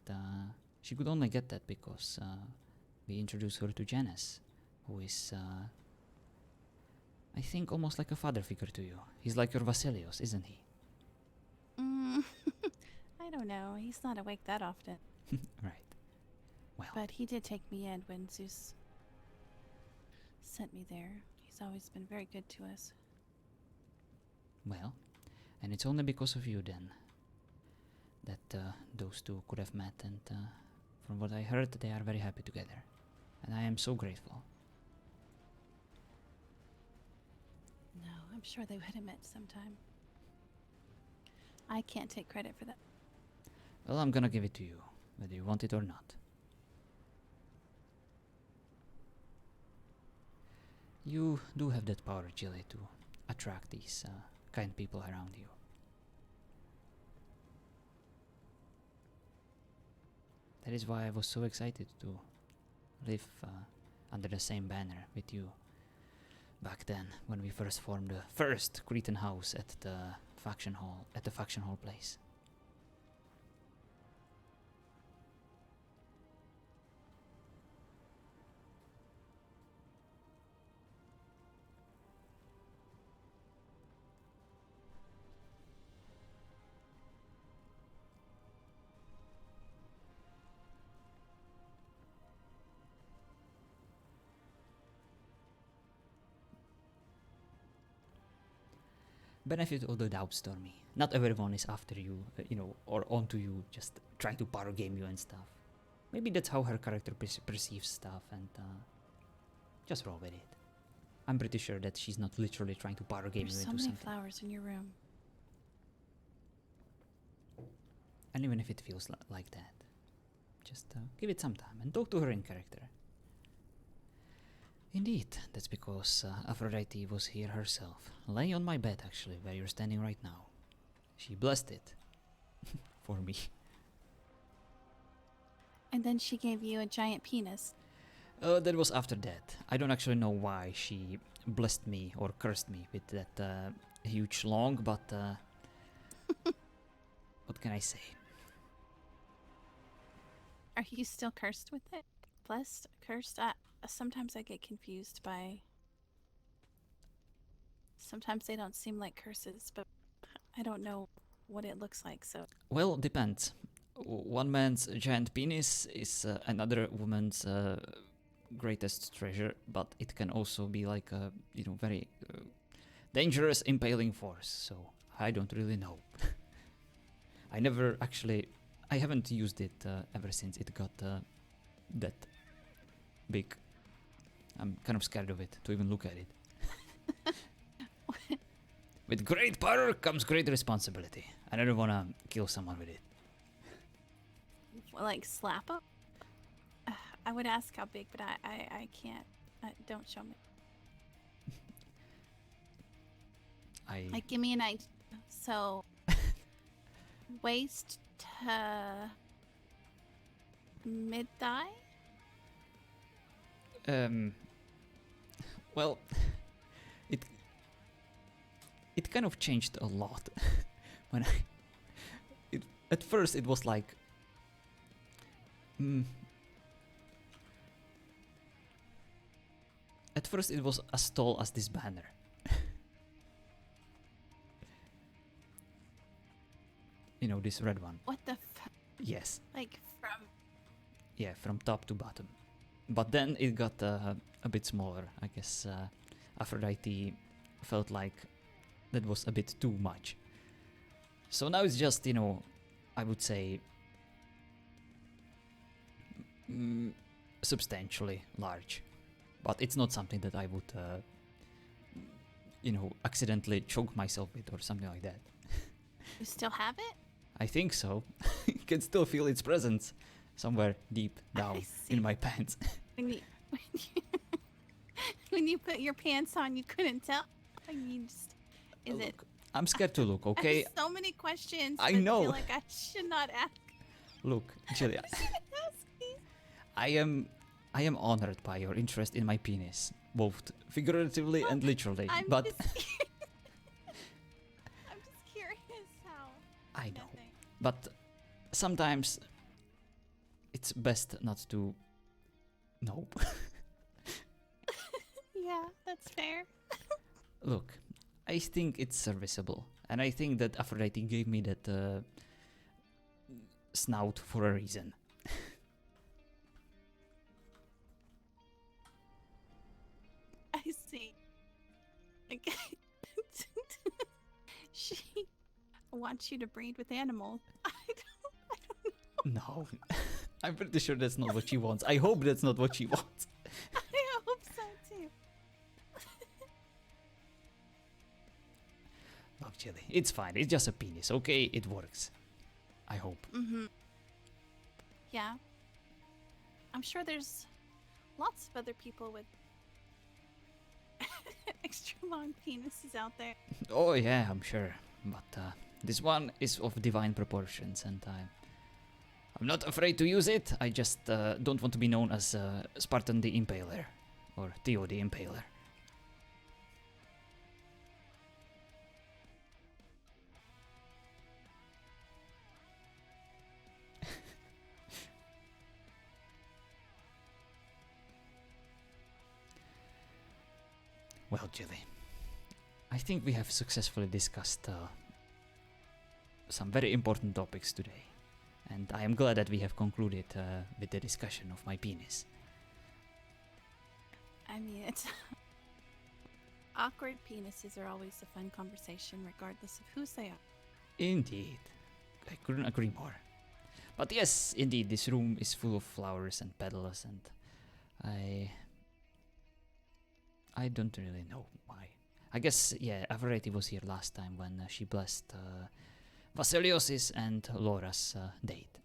she could only get that because we introduced her to Janus, who is, I think, almost like a father figure to you. He's like your Vasilios, isn't he? Mm, I don't know. He's not awake that often. Right. Well, But he did take me in when Zeus sent me there. He's always been very good to us. well, and it's only because of you then that those two could have met, and from what I heard, they are very happy together. And I am so grateful. No, I'm sure they would have met sometime. I can't take credit for that. Well, I'm gonna give it to you, whether you want it or not. You do have that power, Jilli, to attract these kind people around you. That is why I was so excited to live under the same banner with you back then, when we first formed the first Cretan house at the faction hall place. Benefit of the doubt, Stormy. Not everyone is after you, or onto you, just trying to power game you and stuff. Maybe that's how her character perceives stuff, and just roll with it. I'm pretty sure that she's not literally trying to power game There's you so into many something. flowers in your room. And even if it feels like that, just give it some time and talk to her in character. Indeed, that's because Aphrodite was here herself, laying on my bed actually, where you're standing right now. She blessed it for me. And then she gave you a giant penis. That was after that. I don't actually know why she blessed me or cursed me with that huge long, but what can I say? Are you still cursed with it? Blessed? Cursed? Sometimes I get confused by... Sometimes they don't seem like curses, but I don't know what it looks like, so... Well, depends. One man's giant penis is another woman's greatest treasure, but it can also be like a, very dangerous impaling force, so I don't really know. I haven't used it ever since it got that big. I'm kind of scared of it, to even look at it. With great power comes great responsibility. I don't want to kill someone with it. Like, slap him? I would ask how big, but I can't. Don't show me. Like, give me an idea. So, waist to mid-thigh? Well, it kind of changed a lot when at first it was like at first it was as tall as this banner. This red one. What the Yes. Like, from... Yeah, from top to bottom. But then it got a bit smaller. I guess Aphrodite felt like that was a bit too much. So now it's just, I would say substantially large. But it's not something that I would, accidentally choke myself with or something like that. You still have it? I think so. You can still feel its presence somewhere deep down in my pants. When you put your pants on, you couldn't tell. You just... Look, I'm scared to look, okay? I have so many questions. I but know. I feel like I should not ask. Look, Jilli, I am honored by your interest in my penis, both figuratively and literally. I'm but just curious how. I know. Nothing. But sometimes it's best not to know. Yeah, that's fair. Look, I think it's serviceable, and I think that Aphrodite gave me that snout for a reason. I see. Okay. She wants you to breed with animals. I don't know. No, I'm pretty sure that's not what she wants. I hope that's not what she wants. I hope so too. Look, Jilly, it's fine. It's just a penis, okay? It works. I hope. Mm-hmm. Yeah. I'm sure there's lots of other people with extra long penises out there. Oh yeah, I'm sure. But this one is of divine proportions, and I'm not afraid to use it. I just don't want to be known as Spartan the Impaler or ToO the Impaler. Well, Jilly, I think we have successfully discussed some very important topics today, and I am glad that we have concluded with the discussion of my penis. I mean, it's awkward penises are always a fun conversation, regardless of whose they are. Indeed, I couldn't agree more. But yes, indeed, this room is full of flowers and petals, and I don't really know why. I guess, yeah, Aphrodite was here last time when she blessed Vasilios' and Laura's date.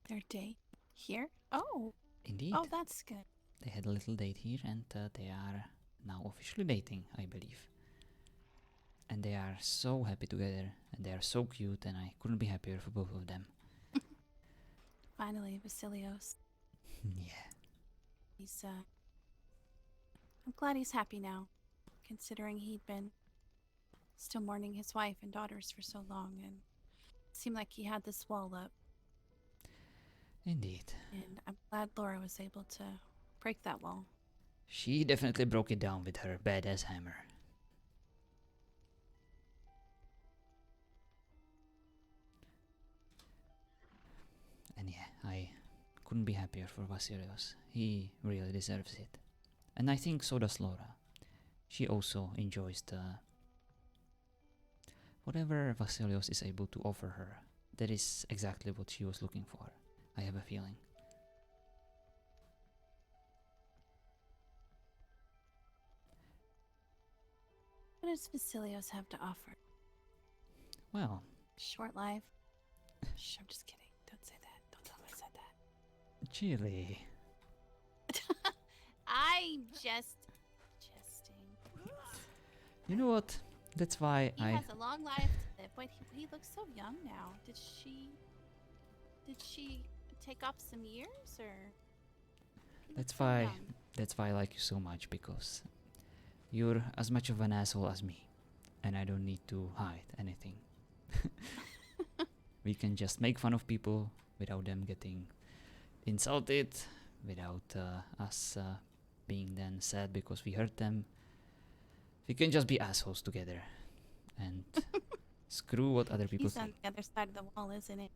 Their date here? Oh, Indeed, oh, that's good. they had a little date here, and they are now officially dating, I believe. And they are so happy together, and they are so cute, and I couldn't be happier for both of them. Finally, Vasilios. Yeah. He's I'm glad he's happy now, considering he'd been still mourning his wife and daughters for so long, and it seemed like he had this wall up. Indeed. And I'm glad Laura was able to break that wall. She definitely broke it down with her badass hammer. And yeah, I couldn't be happier for Vasilios. He really deserves it. And I think so does Laura. She also enjoys the... whatever Vasilios is able to offer her. That is exactly what she was looking for. I have a feeling. What does Vasilios have to offer? Well, Short life? Shh, I'm just kidding. Don't say that. Don't tell him I said that. Jilly. I'm just jesting. You know what? That's why He has a long life to live. Wait, he looks so young now. Did she take off some years, or? He looks That's so why... young. That's why I like you so much, because you're as much of an asshole as me, and I don't need to hide anything. We can just make fun of people without them getting insulted, without us being then sad because we hurt them. We can just be assholes together and screw what other people He's on think. the other side of the wall, isn't it?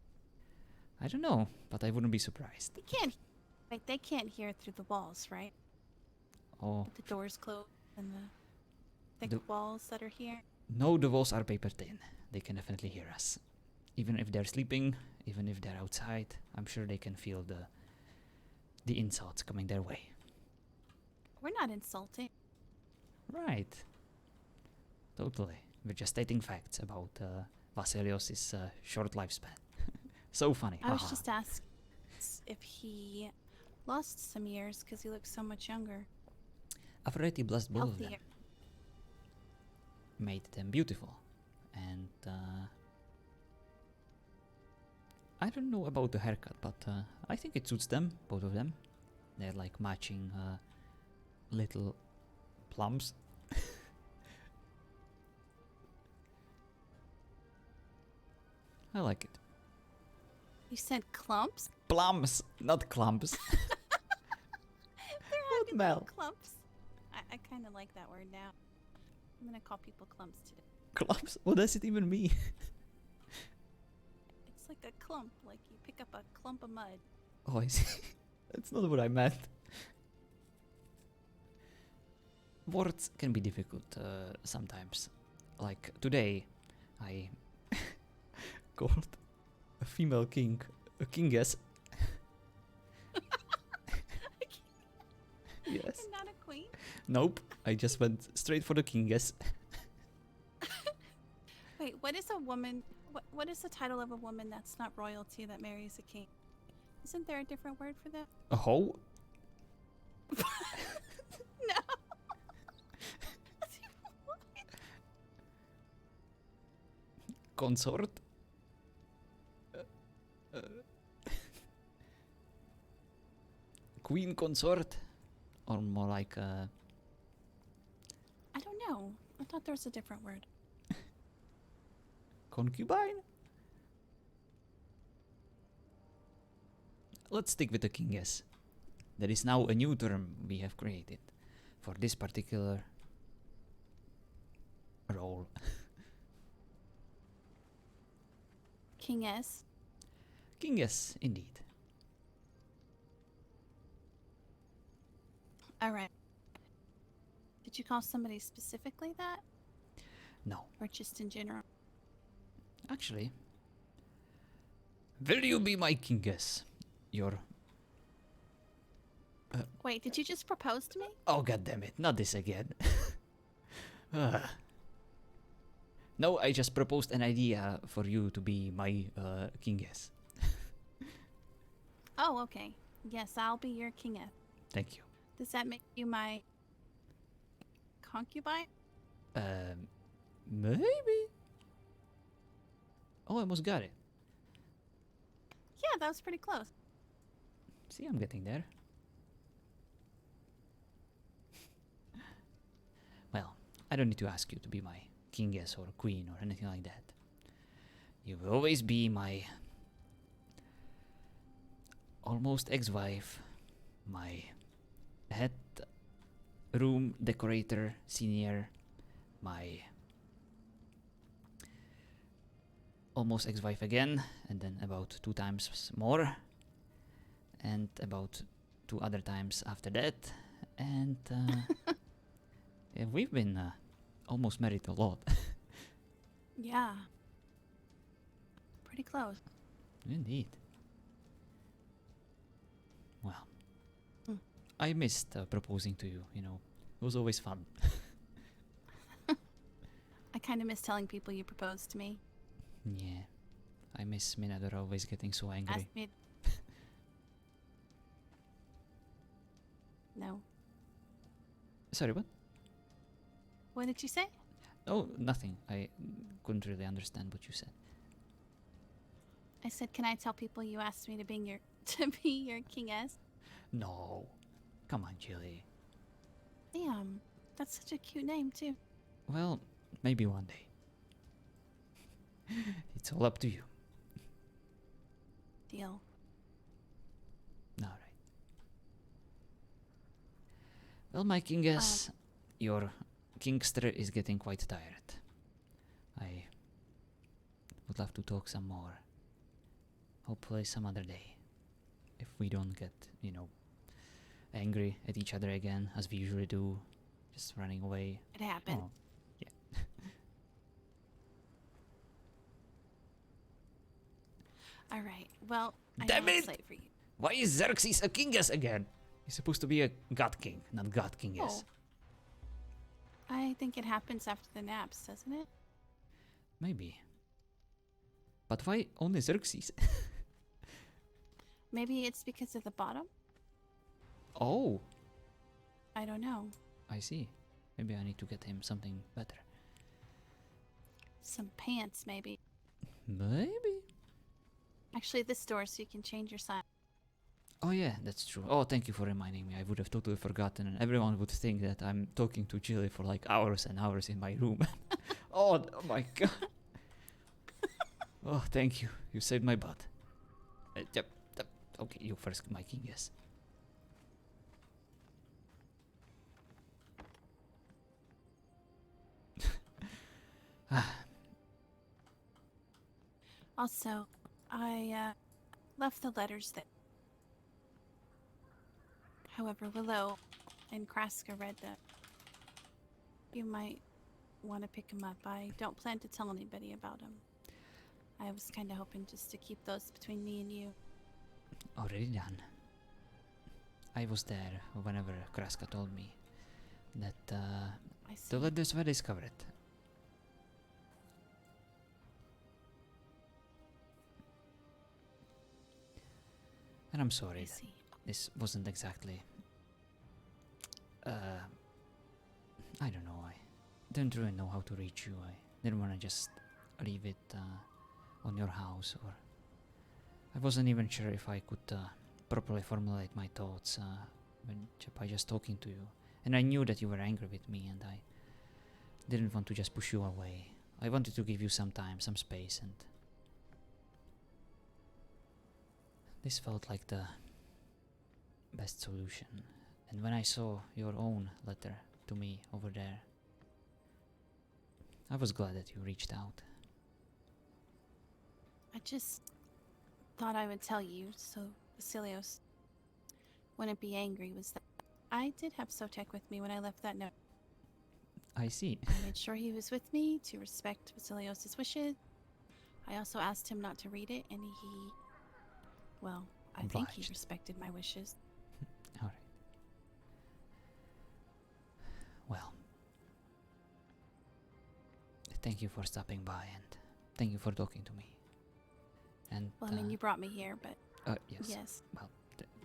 I don't know, but I wouldn't be surprised. They can't. Like, they can't hear through the walls, right? Oh, With the doors closed and the thick The- walls that are here. no, the walls are paper thin. They can definitely hear us. Even if they're sleeping, even if they're outside, I'm sure they can feel the insults coming their way. We're not insulting. Right. Totally. We're just stating facts about Vasilios' short lifespan. So funny. I was haha. just asking if he lost some years because he looks so much younger, Aphrodite blessed both of them, healthier. made them beautiful, and I don't know about the haircut, but I think it suits them, both of them. They're like matching little Plums. I like it. You said clumps? Plums, not clumps. They're What, happy Mel? little clumps. I kind of like that word now. I'm gonna call people clumps today. Clumps? What does it even mean? It's like a clump, like you pick up a clump of mud. Oh, I see. That's not what I meant. Words can be difficult sometimes. Like today, I called a female king a kinggess. Yes. And not a queen? Nope. I just went straight for the kinggess. Wait, what is a woman? What is the title of a woman that's not royalty that marries a king? Isn't there a different word for that? A hoe? No. Consort? Queen consort? Or more like I don't know. I thought there was a different word. concubine? Let's stick with the kinggess. There is now a new term we have created for this particular role. Kinggess. Kinggess, indeed. All right. Did you call somebody specifically that, No, or just in general? actually. Will you be my kinggess? Your... Wait, did you just propose to me? Oh, god damn it, not this again. No, I just proposed an idea for you to be my kinggess. Oh, okay. Yes, I'll be your kingess. Thank you. Does that make you my concubine? Maybe? Oh, I almost got it. Yeah, that was pretty close. See, I'm getting there. Well, I don't need to ask you to be my kinggess or queen or anything like that. You will always be my almost ex-wife, my head room decorator senior, my almost ex-wife again, and then about 2 times more, and about 2 other times after that, and yeah, we've been almost married a lot. Yeah. Pretty close. Indeed. Well, Mm. I missed proposing to you, you know. It was always fun. I kind of miss telling people you proposed to me. Yeah. I miss Minador always getting so angry. Asked me. No. Sorry, what? What did you say? Oh, nothing. I couldn't really understand what you said. I said, can I tell people you asked me to be your kinggess? No. Come on, Jilli. Damn, that's such a cute name too. Well, maybe one day. It's all up to you. Deal. Alright. Well, my kinggess, your kingster is getting quite tired. I would love to talk some more. Hopefully some other day. If we don't get, you know, angry at each other again, as we usually do. Just running away. It happened. Oh, yeah. All right. Well, I Damn know it's it! late for you. Why is Xerxes a kinggess again? He's supposed to be a god king, not god kinggess. Oh. I think it happens after the naps, doesn't it? Maybe. But why only Xerxes? Maybe it's because of the bottom? Oh, I don't know. I see. Maybe I need to get him something better. Some pants, maybe. Maybe. Actually, this door so you can change your size. Oh yeah, that's true. Oh, thank you for reminding me. I would have totally forgotten, and everyone would think that I'm talking to Jilly for like hours and hours in my room. Oh my god. Oh, thank you. You saved my butt. Yep. Okay, you first, my king. Yes. Also, I left the letters there. However, Willow and Kraska read them. You might want to pick them up. I don't plan to tell anybody about them. I was kind of hoping just to keep those between me and you. Already done. I was there whenever Kraska told me that I see. the letters were discovered. And I'm sorry I that see. this wasn't exactly. I don't know. I didn't really know how to reach you. I didn't want to just leave it on your house, or I wasn't even sure if I could properly formulate my thoughts by just talking to you. And I knew that you were angry with me, and I didn't want to just push you away. I wanted to give you some time, some space, and this felt like the best solution. And when I saw your own letter to me over there, I was glad that you reached out. I just thought I would tell you so Basilios wouldn't be angry. Was that I did have Sotek with me when I left that note. I see. I made sure he was with me to respect Basilios' wishes. I also asked him not to read it, and well, I think he Obliged. respected my wishes. Alright. Well, thank you for stopping by, and thank you for talking to me. And Well, I mean, you brought me here, but yes. yes. Well,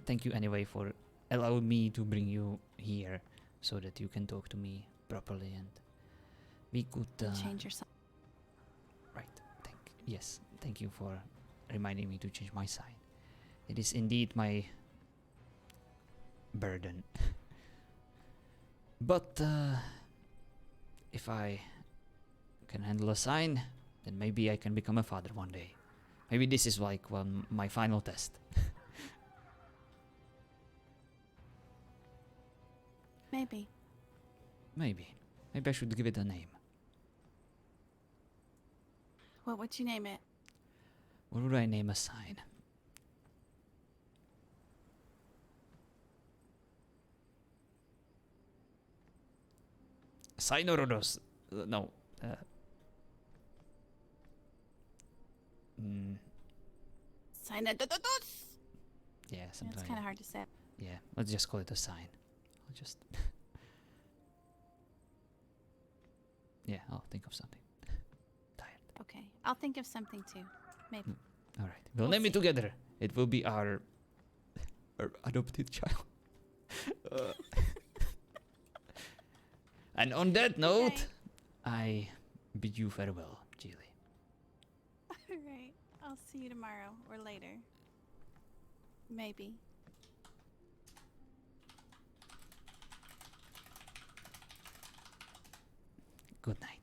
thank you anyway for allowing me to bring you here so that you can talk to me properly, and we could Change your sign. right. Yes. Thank you for reminding me to change my sign. It is indeed my burden. But if I can handle a sign, then maybe I can become a father one day. Maybe this is like my final test. Maybe. Maybe I should give it a name. What would you name it? What would I name a sign? Signorodos. No. Signadododos! Yeah, something It's like kind of that. hard to say. Yeah, let's just call it a sign. I'll just. Yeah, I'll think of something. Tired. Okay, I'll think of something too. Maybe. Alright, we'll We'll name it see. together. It will be our adopted child. And on that note, Okay. I bid you farewell, Jilli. Alright, I'll see you tomorrow or later. Maybe. Good night.